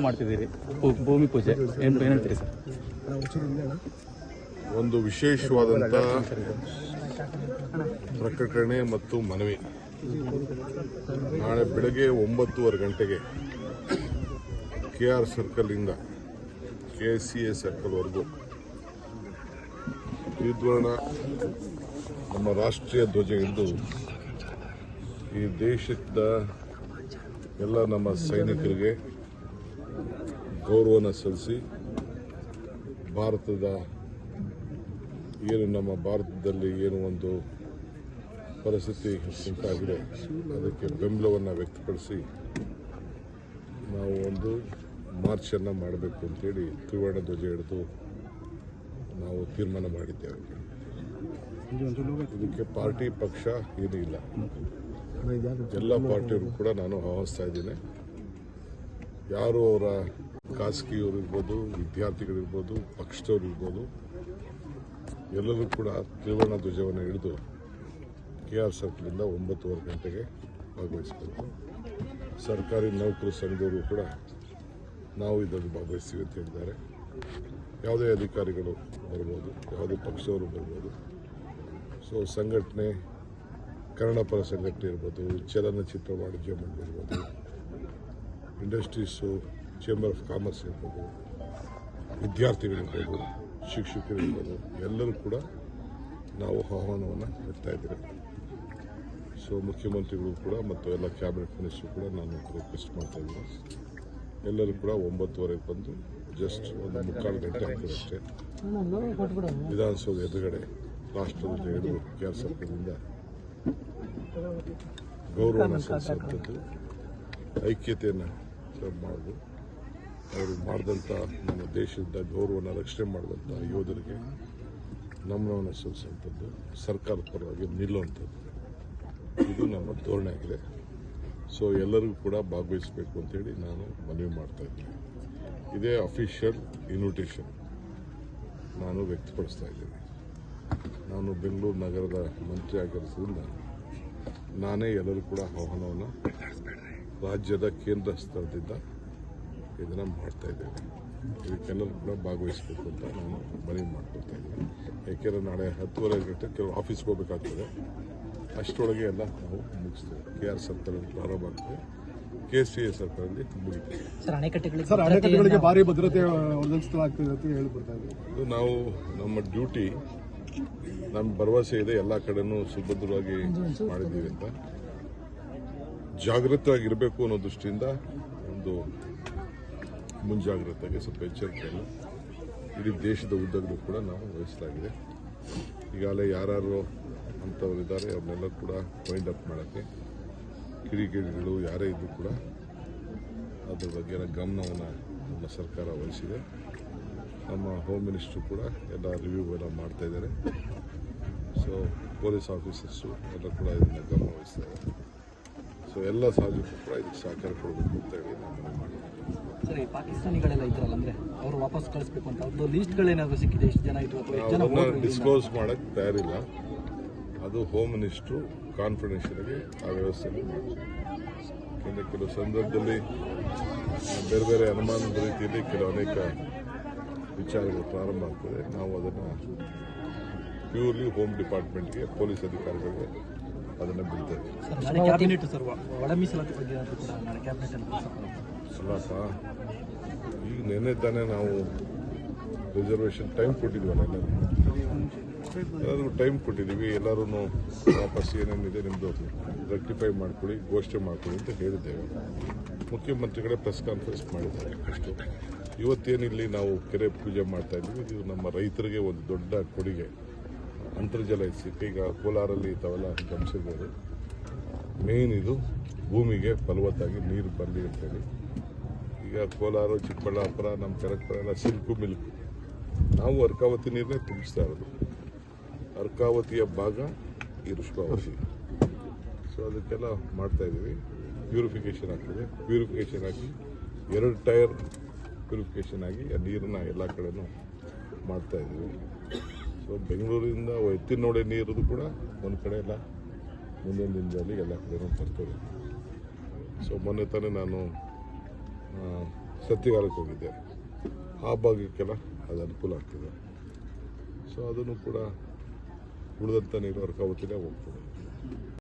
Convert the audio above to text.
ಮಾಡ್ತಿದ್ದೀರಿ ಭೂಮಿ ಪೂಜೆ ಏನು ಹೇಳ್ತೀರಿ ಸರ್? ಒಂದು ವಿಶೇಷವಾದಂಥ ಪ್ರಕಟಣೆ ಮತ್ತು ಮನವಿ. ನಾಳೆ ಬೆಳಗ್ಗೆ 9:30 ಗಂಟೆಗೆ KR ಸರ್ಕಲ್ನಿಂದ KCA ಸರ್ಕಲ್ವರೆಗೂ ತ್ರಿವರ್ಣ ನಮ್ಮ ರಾಷ್ಟ್ರೀಯ ಧ್ವಜ ಹಿಡಿದು ಈ ದೇಶದ ಎಲ್ಲ ನಮ್ಮ ಸೈನಿಕರಿಗೆ ಗೌರವನ ಸಲ್ಲಿಸಿ ಭಾರತದ ಏನು ನಮ್ಮ ಭಾರತದಲ್ಲಿ ಏನು ಒಂದು ಪರಿಸ್ಥಿತಿ ಉಂಟಾಗಿದೆ ಅದಕ್ಕೆ ಬೆಂಬಲವನ್ನು ವ್ಯಕ್ತಪಡಿಸಿ ನಾವು ಒಂದು ಮಾರ್ಚನ್ನು ಮಾಡಬೇಕು ಅಂತೇಳಿ ತ್ರಿವರ್ಣ ಧ್ವಜ ಹಿಡಿದು ನಾವು ತೀರ್ಮಾನ ಮಾಡಿದ್ದೇವೆ. ಇದಕ್ಕೆ ಪಾರ್ಟಿ ಪಕ್ಷ ಏನೂ ಇಲ್ಲ, ಎಲ್ಲ ಪಾರ್ಟಿಯವರು ಕೂಡ ನಾನು ಆಹ್ವಾನಿಸ್ತಾ ಇದ್ದೀನಿ. ಯಾರು ಅವರ ಖಾಸಗಿಯವರು ಇರ್ಬೋದು, ವಿದ್ಯಾರ್ಥಿಗಳಿರ್ಬೋದು, ಪಕ್ಷದವರು ಇರ್ಬೋದು, ಎಲ್ಲರೂ ಕೂಡ ತ್ರಿವರ್ಣ ಧ್ವಜವನ್ನು ಹಿಡಿದು KR ಸರ್ಕಲಿಂದ 9:30 ಗಂಟೆಗೆ ಭಾಗವಹಿಸಬೇಕು. ಸರ್ಕಾರಿ ನೌಕರ ಸಂಘದವರು ಕೂಡ ನಾವು ಇದರಲ್ಲಿ ಭಾಗವಹಿಸ್ತೀವಿ ಅಂತ ಹೇಳಿದ್ದಾರೆ. ಯಾವುದೇ ಅಧಿಕಾರಿಗಳು ಬರ್ಬೋದು, ಯಾವುದೇ ಪಕ್ಷದವರು ಬರ್ಬೋದು. ಸೊ ಸಂಘಟನೆ, ಕನ್ನಡಪರ ಸಂಘಟನೆ ಇರ್ಬೋದು, ಚಲನಚಿತ್ರ ವಾಣಿಜ್ಯ ಮಂಡಳಿ ಇರ್ಬೋದು, ಇಂಡಸ್ಟ್ರೀಸು, ಚೇಂಬರ್ ಆಫ್ ಕಾಮರ್ಸ್ ಇರ್ಬೋದು, ವಿದ್ಯಾರ್ಥಿಗಳಿರ್ಬೋದು, ಶಿಕ್ಷಕರಿರ್ಬೋದು, ಎಲ್ಲರೂ ಕೂಡ ನಾವು ಆಹ್ವಾನವನ್ನು ಕೊಡ್ತಾ ಇದ್ದೀವಿ. ಸೊ ಮುಖ್ಯಮಂತ್ರಿಗಳು ಕೂಡ ಮತ್ತು ಎಲ್ಲ ಕ್ಯಾಬಿನೆಟ್ ಮಿನಿಸ್ಟರ್ ಕೂಡ ನಾನು ರಿಕ್ವೆಸ್ಟ್ ಮಾಡ್ತಾ ಇದ್ದೀನಿ. ಎಲ್ಲರೂ ಕೂಡ 9:30 ಬಂದು ಜಸ್ಟ್ ಒಂದು 3/4 ಗಂಟೆ ಆಗ್ತದಷ್ಟೇ ವಿಧಾನಸೌಧ ಎದುರುಗಡೆ ರಾಷ್ಟ್ರಧ್ವಜ ಹಿಡಿದು KR ಸರ್ಕಲ್ನಿಂದ ಗೌರವವನ್ನು ಸಲ್ಲಿಸುವಂಥದ್ದು, ಐಕ್ಯತೆಯನ್ನು ಮಾಡೋದು, ಅವರು ಮಾಡಿದಂಥ ನಮ್ಮ ದೇಶದ ಗೌರವವನ್ನು ರಕ್ಷಣೆ ಮಾಡಿದಂಥ ಯೋಧರಿಗೆ ನಮನವನ್ನು ಸಲ್ಲಿಸುವಂಥದ್ದು, ಸರ್ಕಾರದ ಪರವಾಗಿ ನಿಲ್ಲುವಂಥದ್ದು, ಇದು ನಮ್ಮ ಧೋರಣೆ ಆಗಿದೆ. ಸೊ ಎಲ್ಲರಿಗೂ ಕೂಡ ಭಾಗವಹಿಸಬೇಕು ಅಂತೇಳಿ ನಾನು ಮನವಿ ಮಾಡ್ತಾ ಇದ್ದೀನಿ. ಇದೇ ಅಫಿಷಿಯಲ್ ಇನ್ವಿಟೇಷನ್ ನಾನು ವ್ಯಕ್ತಪಡಿಸ್ತಾ ಇದ್ದೀನಿ. ನಾನು ಬೆಂಗಳೂರು ನಗರದ ಮಂತ್ರಿ ಆಗಿರೋದ್ರಿಂದ ನಾನೇ ಎಲ್ಲರೂ ಕೂಡ ಆಹ್ವಾನವನ್ನು ರಾಜ್ಯದ ಕೇಂದ್ರ ಸ್ಥಳದಿಂದ ಇದನ್ನು ಮಾಡ್ತಾ ಇದ್ದೇನೆ. ಇದಕ್ಕೆಲ್ಲರೂ ಕೂಡ ಭಾಗವಹಿಸಬೇಕು ಅಂತ ನಾನು ಮನವಿ ಮಾಡ್ಕೊಳ್ತಾ ಇದ್ದೀನಿ. ಯಾಕೆಂದರೆ ನಾಳೆ 10:30 ಗಂಟೆ ಕೆಲವು ಆಫೀಸ್ಗೆ ಹೋಗಬೇಕಾಗ್ತದೆ, ಅಷ್ಟರೊಳಗೆ ಎಲ್ಲ ನಾವು ಮುಗಿಸ್ತೇವೆ. KR ಸರ್ಕಲಲ್ಲಿ ಪ್ರಾರಂಭ ಆಗ್ತದೆ, KCA ಸರ್ಕಲಲ್ಲಿ ಮುಗಿತೇವೆ. ಅಣೆಕಟ್ಟೆಗಳಿಗೆ ಭಾರಿ ಭದ್ರತೆ ಒದಗಿಸಲಾಗ್ತದೆ ಅಂತ ಹೇಳ್ಬಿಡ್ತಾ ಇದ್ದೀವಿ. ಇದು ನಾವು ನಮ್ಮ ಡ್ಯೂಟಿ, ನಮ್ಮ ಭರವಸೆ ಇದೆ, ಎಲ್ಲ ಕಡೆನೂ ಸುಭದ್ರವಾಗಿ ಮಾಡಿದ್ದೀವಿ ಅಂತ. ಜಾಗೃತವಾಗಿರಬೇಕು ಅನ್ನೋ ದೃಷ್ಟಿಯಿಂದ ಒಂದು ಮುಂಜಾಗ್ರತೆಗೆ ಸ್ವಲ್ಪ ಎಚ್ಚರಿಕೆಯನ್ನು ಇಡೀ ದೇಶದ ಉದ್ದಗಲೂ ಕೂಡ ನಾವು ವಹಿಸಲಾಗಿದೆ. ಈಗಾಗಲೇ ಯಾರು ಅಂಥವರಿದ್ದಾರೆ ಅವ್ರನ್ನೆಲ್ಲ ಕೂಡ ವೈಂಡ್ ಅಪ್ ಮಾಡೋಕ್ಕೆ ಕಿಡಿಗೇಡಿಗಳು ಯಾರೇ ಇದ್ದರೂ ಕೂಡ ಅದ್ರ ಬಗ್ಗೆ ಗಮನವನ್ನು ನಮ್ಮ ಸರ್ಕಾರ ವಹಿಸಿದೆ. ನಮ್ಮ ಹೋಮ್ ಮಿನಿಸ್ಟ್ರು ಕೂಡ ಎಲ್ಲ ರಿವ್ಯೂ ಎಲ್ಲ ಮಾಡ್ತಾ ಇದ್ದಾರೆ. ಸೊ ಪೊಲೀಸ್ ಆಫೀಸರ್ಸು ಎಲ್ಲ ಕೂಡ ಇದನ್ನು ಗಮನ ವಹಿಸ್ತಾ ಇದ್ದಾರೆ. ಸೊ ಎಲ್ಲ ಸಾರ್ವಜನಿಕರು ಕೂಡ ಇದಕ್ಕೆ ಸಹಕಾರ ಕೊಡಬೇಕು ಅಂತ ಹೇಳಿ ನಾನು ಮಾಡಿದ್ದೀನಿ. ಸರಿ, ಪಾಕಿಸ್ತಾನಿಗಳೆಲ್ಲ ಇದ್ರಲ್ಲ, ಅಂದರೆ ಅವರು ವಾಪಸ್ ಕಳಿಸ್ಬೇಕು ಅಂತ ಒಂದು ಲಿಸ್ಟ್ಗಳೇನಾದರೂ ಸಿಕ್ಕಿದೆ? ಎಷ್ಟು ಜನ ಇತ್ತು ಅಥವಾ ಎಷ್ಟು ಜನ ಡಿಸ್ಕ್ಲೋಸ್ ಮಾಡೋಕ್ಕೆ ತಯಾರಿಲ್ಲ. ಅದು ಹೋಮ್ ಮಿನಿಸ್ಟ್ರು ಕಾನ್ಫಿಡೆನ್ಷಿಯಲ್ ಆಗಿ ಆ ವ್ಯವಸ್ಥೆಯನ್ನು ಮಾಡ್ತಾರೆ. ಯಾಕೆಂದರೆ ಕೆಲವು ಸಂದರ್ಭದಲ್ಲಿ ಬೇರೆ ಬೇರೆ ಅನುಮಾನದ ರೀತಿಯಲ್ಲಿ ಕೆಲವು ಅನೇಕ ವಿಚಾರಗಳು ಪ್ರಾರಂಭ ಆಗ್ತದೆ. ನಾವು ಅದನ್ನು ಪ್ಯೂರ್ಲಿ ಹೋಮ್ ಡಿಪಾರ್ಟ್ಮೆಂಟ್ಗೆ, ಪೊಲೀಸ್ ಅಧಿಕಾರಿಗಳಿಗೆ ಅದನ್ನು ಬಿಡ್ತೇವೆ. ಅಲ್ಲಪ್ಪ, ಈಗ ನೆನ್ನೆ ತಾನೇ ನಾವು ರಿಸರ್ವೇಷನ್ ಟೈಮ್ ಕೊಟ್ಟಿದ್ವಲ್ಲ, ಎಲ್ಲರಿಗೂ ಟೈಮ್ ಕೊಟ್ಟಿದ್ದೀವಿ. ಎಲ್ಲರೂ ವಾಪಸ್ ಏನೇನಿದೆ ನಿಮ್ಮದು ರೆಕ್ಟಿಫೈ ಮಾಡ್ಕೊಳ್ಳಿ, ಘೋಷಣೆ ಮಾಡ್ಕೊಳ್ಳಿ ಅಂತ ಹೇಳಿದ್ದೇವೆ. ಮುಖ್ಯಮಂತ್ರಿಗಳೇ ಪ್ರೆಸ್ ಕಾನ್ಫರೆನ್ಸ್ ಮಾಡಿದ್ದಾರೆ. ಅಷ್ಟು ಇವತ್ತೇನಿಲ್ಲಿ ನಾವು ಕೆರೆ ಪೂಜೆ ಮಾಡ್ತಾ ಇದ್ದೀವಿ. ಇದು ನಮ್ಮ ರೈತರಿಗೆ ಒಂದು ದೊಡ್ಡ ಕೊಡುಗೆ. ಅಂತರ್ಜಲ ಹೆಚ್ಚಿಕ್ಕೆ ಈಗ ಕೋಲಾರಲ್ಲಿ ತಾವೆಲ್ಲ ಗಮನಿಸಿರ್ಬೋದು. ಮೇನ್ ಇದು ಭೂಮಿಗೆ ಫಲವತ್ತಾಗಿ ನೀರು ಬರಲಿ ಅಂತೇಳಿ ಈಗ ಕೋಲಾರ, ಚಿಕ್ಕಬಳ್ಳಾಪುರ, ನಮ್ಮ ಕನಕಪುರ ಎಲ್ಲ ಸಿಲ್ಕು ಮಿಲ್ಕು ನಾವು ಅರ್ಕಾವತಿ ನೀರನ್ನೇ ತುಂಬಿಸ್ತಾ ಇರೋದು. ಅರ್ಕಾವತಿಯ ಭಾಗ ಈ ಋಷಭಾವತಿ. ಸೊ ಅದಕ್ಕೆಲ್ಲ ಮಾಡ್ತಾ ಇದ್ದೀವಿ. ಪ್ಯೂರಿಫಿಕೇಷನ್ ಆಗ್ತದೆ. ಪ್ಯೂರಿಫಿಕೇಷನ್ ಆಗಿ 2 ಟೈರ್ ಪ್ಯೂರಿಫಿಕೇಷನ್ ಆಗಿ ಆ ನೀರನ್ನು ಎಲ್ಲ ಕಡೆನೂ ಮಾಡ್ತಾ ಇದ್ದೀವಿ. ಸೊ ಬೆಂಗಳೂರಿಂದ ಎತ್ತಿನೋಡೆ ನೀರದು ಕೂಡ ಒಂದು ಕಡೆ ಎಲ್ಲ ಮುಂದಿನ ದಿನದಲ್ಲಿ ಎಲ್ಲ ಕಡೆನೂ ಬರ್ತದೆ. ಸೊ ಮೊನ್ನೆ ತಾನೇ ನಾನು ಸತ್ಯಗಾಲಕ್ಕೆ ಹೋಗಿದ್ದೆ, ಆ ಭಾಗಕ್ಕೆಲ್ಲ ಅದು ಅನುಕೂಲ ಆಗ್ತದೆ. ಸೊ ಅದನ್ನು ಕೂಡ ಉಳಿದಂಥ ನೀರು ಅರ್ಕಾವತಿನೇ ಹೋಗ್ತದೆ.